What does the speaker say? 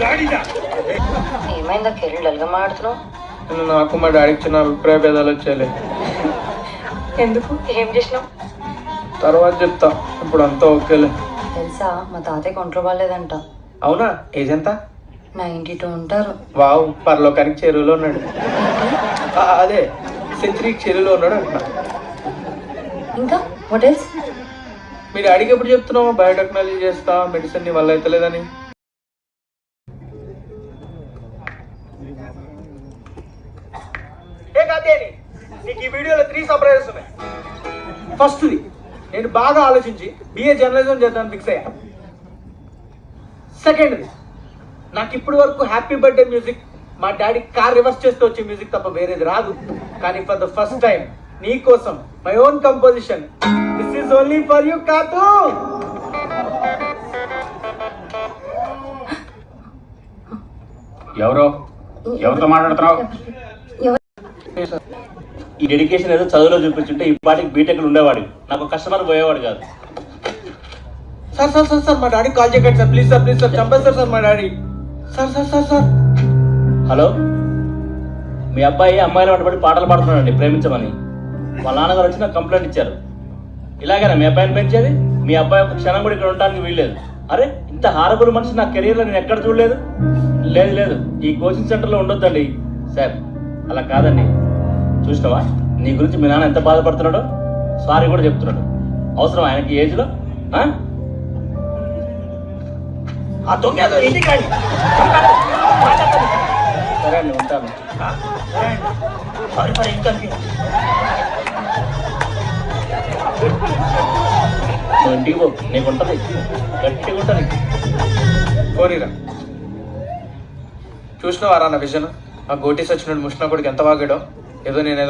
ఏమైందా కెరీడల్గా మాట్లాడుతున్నావు? నాకు మా డాడీకి చిన్న అభిప్రాయ భేదాలు వచ్చాయి. ఎందుకు? ఏం చేసినావు? తర్వాత చెప్తా, ఇప్పుడు అంతా ఓకేలే. తెలుసా మా తాతయ్య ఒంట్లో బాగాలేదంట. అవునా? ఏజ్ ఎంత? 92 ఉంటారు. వావ్, పరలోకానికి చెరువులో ఉన్నాడు. అదే సెంచరీకి చెరువులో ఉన్నాడు అంటున్నా. ఇంకా వాట్ ఎల్స్? మీ డాడీకి ఎప్పుడు చెప్తున్నావు బయోటెక్నాలజీ చేస్తా, మెడిసిన్ నీ వల్ల అయితే లేదని? నీకు ఈ వీడియోలో 3 సర్ప్రైజెస్ ఉన్నాయి. ఫస్ట్ది, నేను బాగా ఆలోచించి బిఏ జర్నలిజం చేద్దామని ఫిక్స్ అయ్యా. సెకండ్ది, నాకు ఇప్పటి వరకు హ్యాపీ బర్త్డే మ్యూజిక్ మా డాడీ కార్ రివర్స్ చేస్తూ వచ్చే మ్యూజిక్ తప్ప వేరేది రాదు. కానీ ఫర్ ద ఫస్ట్ టైం నీ కోసం my own composition. This is only for you కాతూ. ఎవరితో మాట్లాడుతున్నావు? ఈ డెడికేషన్ ఏదో చదువులో చూపించుంటే ఈ పాటికి బీటెక్లు ఉండేవాడు, నాకు కస్టమర్ పోయేవాడు కాదు. సార్ సార్ సార్ సార్ మా డాడీ కాల్ చేయకండి sir, please sir, please sir, చంపేస్తారు సార్ మా daddy. Sir sir sir sir hello, మీ అబ్బాయి అమ్మాయిల పట్టుబడి పాటలు పాడుతున్నాడండి ప్రేమించమని. వాళ్ళ నాన్నగారు వచ్చి నాకు కంప్లైంట్ ఇచ్చారు. ఇలాగేనా మీ అబ్బాయిని పెంచేది? మీ అబ్బాయి ఒక క్షణం కూడా ఇక్కడ ఉండడానికి వీల్లేదు. అరే, ఇంత హారబుల్ మనిషి నా కెరీర్లో నేను ఎక్కడ చూడలేదు. లేదు లేదు, ఈ కోచింగ్ సెంటర్లో ఉండొద్దండి సార్. అలా కాదండి, చూసినావా నీ గురించి మీ నాన్న ఎంత బాధపడుతున్నాడో? సారీ కూడా చెప్తున్నాడు. అవసరం ఆయనకి ఏజ్లో? సరే అండి, ఉంటాను. నువ్వు ఇంటికి పో, నీకు ఉంటుంది, గట్టిగా ఉంటుంది. పోనీరా. చూసినవారా నా విజన్? ఆ గోటీస్ వచ్చినట్టు ముష్ణ కొడుకు ఎంత వాగాడో. ఏదో నేను